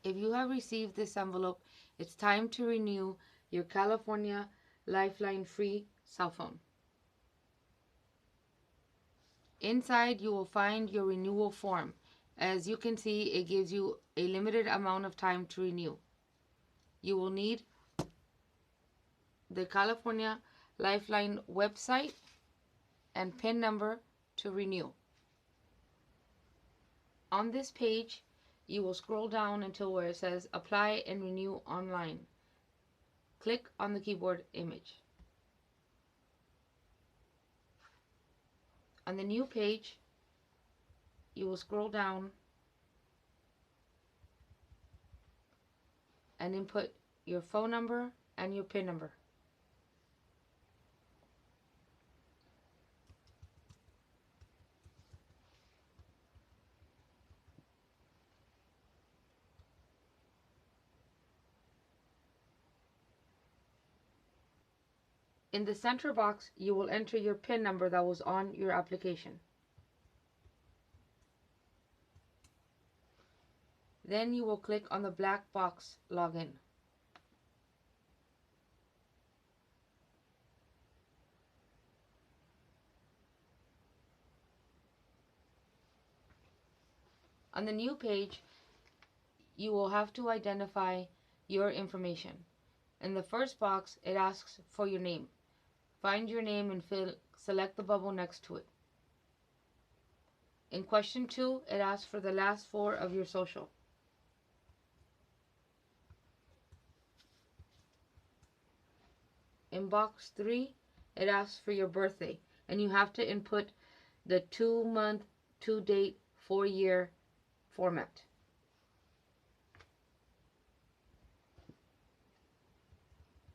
If you have received this envelope, it's time to renew your California Lifeline free cell phone. Inside, you will find your renewal form. As you can see, it gives you a limited amount of time to renew. You will need the California Lifeline website and PIN number to renew. On this page, you will scroll down until where it says Apply and Renew Online. Click on the keyboard image. On the new page, you will scroll down and input your phone number and your PIN number. In the center box, you will enter your PIN number that was on your application. Then you will click on the black box Login. On the new page, you will have to identify your information. In the first box, it asks for your name. Find your name and select the bubble next to it. In question 2, it asks for the last 4 of your social. In box 3, it asks for your birthday, and you have to input the 2-month, 2-date, 4-year format.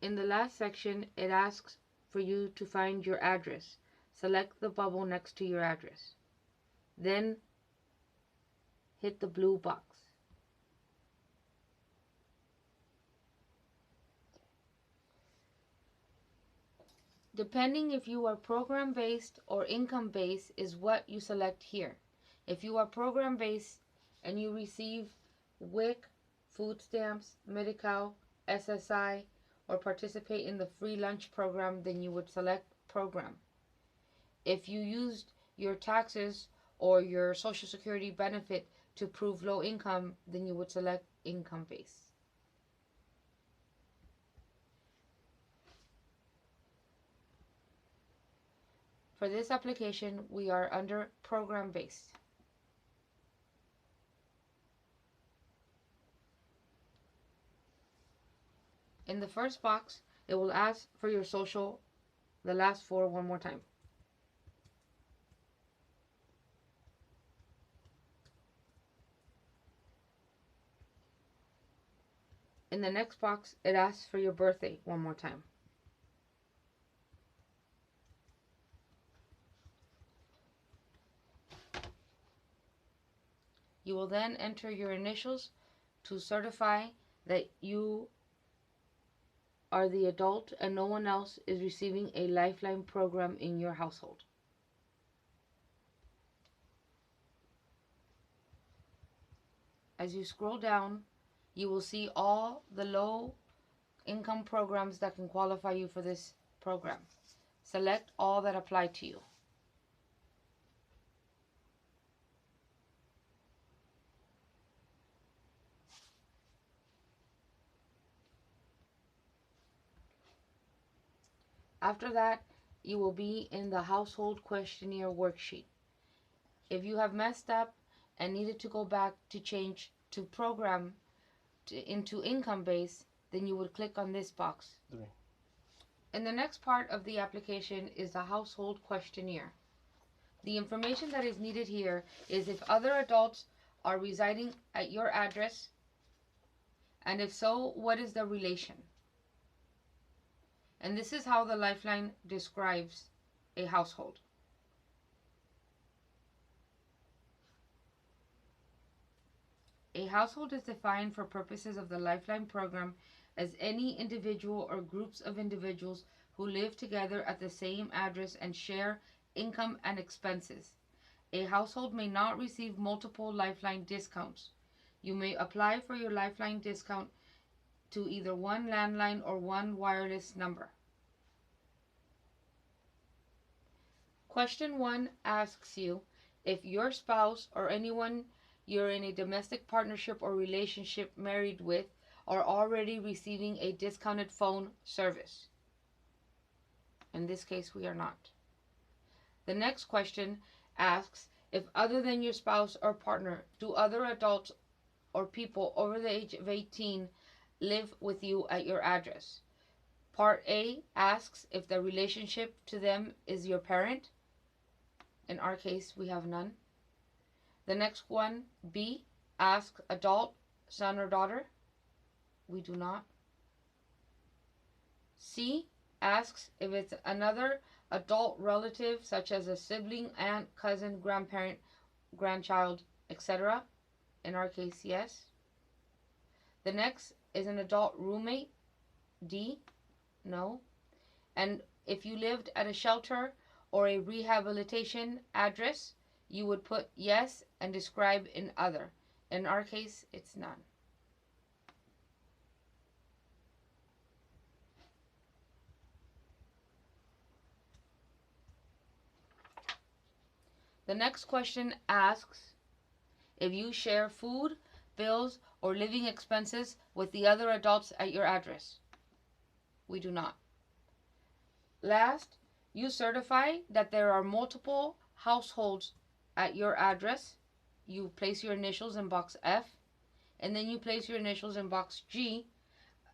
In the last section, it asks for you to find your address. Select the bubble next to your address. Then hit the blue box. Depending if you are program-based or income-based is what you select here. If you are program-based and you receive WIC, food stamps, Medi-Cal, SSI, or participate in the free lunch program, then you would select program. If you used your taxes or your Social Security benefit to prove low income, then you would select income based. For this application, we are under program based. In the first box, it will ask for your social, the last 4 one more time. In the next box, it asks for your birthday one more time. You will then enter your initials to certify that you are the adult and no one else is receiving a Lifeline program in your household. As you scroll down, you will see all the low income programs that can qualify you for this program. Select all that apply to you. After that, you will be in the household questionnaire worksheet. If you have messed up and needed to go back to change to program into income base, then you would click on this box. In the next part of the application is the household questionnaire. The information that is needed here is if other adults are residing at your address, and if so, what is the relation? And this is how the Lifeline describes a household. A household is defined for purposes of the Lifeline program as any individual or groups of individuals who live together at the same address and share income and expenses. A household may not receive multiple Lifeline discounts. You may apply for your lifeline discount to either one landline or one wireless number. Question 1 asks you if your spouse or anyone you're in a domestic partnership or relationship married with are already receiving a discounted phone service. In this case, we are not. The next question asks if, other than your spouse or partner, do other adults or people over the age of 18 live with you at your address. Part A asks if the relationship to them is your parent. In our case, we have none. The next one, B, asks adult, son or daughter. We do not. C asks if it's another adult relative, such as a sibling, aunt, cousin, grandparent, grandchild, etc. In our case, yes. The next is an adult roommate. D, no. And if you lived at a shelter or a rehabilitation address, you would put yes and describe in other. In our case, it's none. The next question asks if you share food, bills, or living expenses with the other adults at your address. We do not. Last, you certify that there are multiple households at your address. You place your initials in box F, and then you place your initials in box G,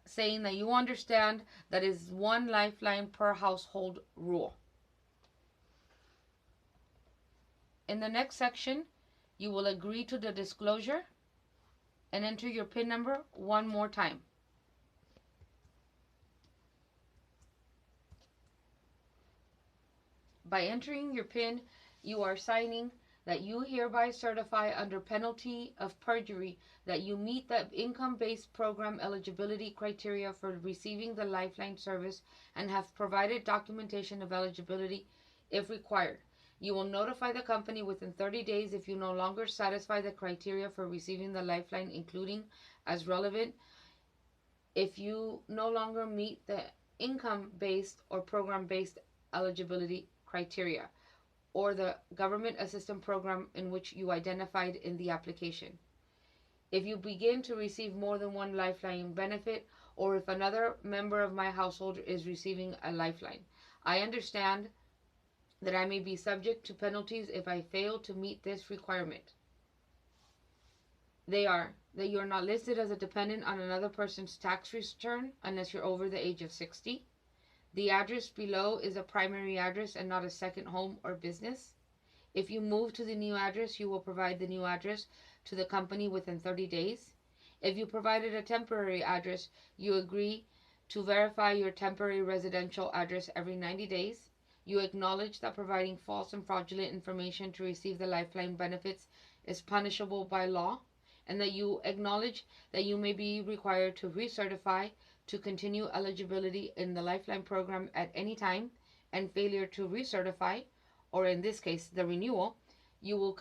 saying that you understand that is one lifeline per household rule. In the next section, you will agree to the disclosure and enter your PIN number one more time. By entering your PIN, you are signing that you hereby certify under penalty of perjury that you meet the income-based program eligibility criteria for receiving the Lifeline service and have provided documentation of eligibility if required. You will notify the company within 30 days if you no longer satisfy the criteria for receiving the Lifeline, including as relevant if you no longer meet the income-based or program-based eligibility criteria or the government assistance program in which you identified in the application. If you begin to receive more than one Lifeline benefit, or if another member of my household is receiving a Lifeline, I understand that I may be subject to penalties if I fail to meet this requirement. They are that you are not listed as a dependent on another person's tax return unless you're over the age of 60. The address below is a primary address and not a second home or business. If you move to the new address, you will provide the new address to the company within 30 days. If you provided a temporary address, you agree to verify your temporary residential address every 90 days. You acknowledge that providing false and fraudulent information to receive the Lifeline benefits is punishable by law, and that you acknowledge that you may be required to recertify to continue eligibility in the Lifeline program at any time, and failure to recertify, or in this case, the renewal, you will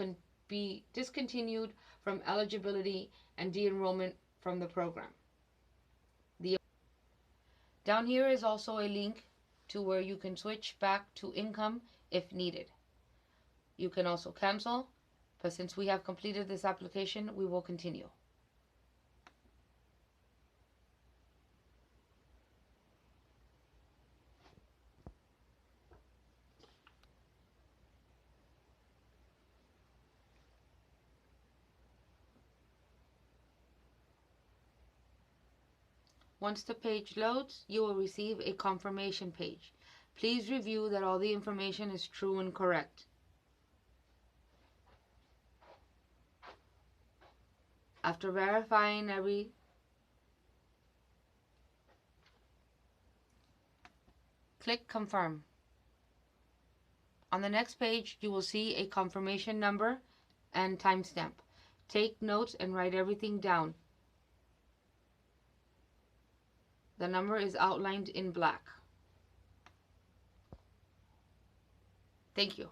be discontinued from eligibility and de-enrollment from the program. Down here is also a link to where you can switch back to income if needed. You can also cancel, but since we have completed this application, we will continue. Once the page loads, you will receive a confirmation page. Please review that all the information is true and correct. After verifying click confirm. On the next page, you will see a confirmation number and timestamp. Take notes and write everything down. The number is outlined in black. Thank you.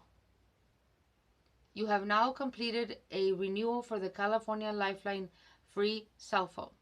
You have now completed a renewal for the California Lifeline free cell phone.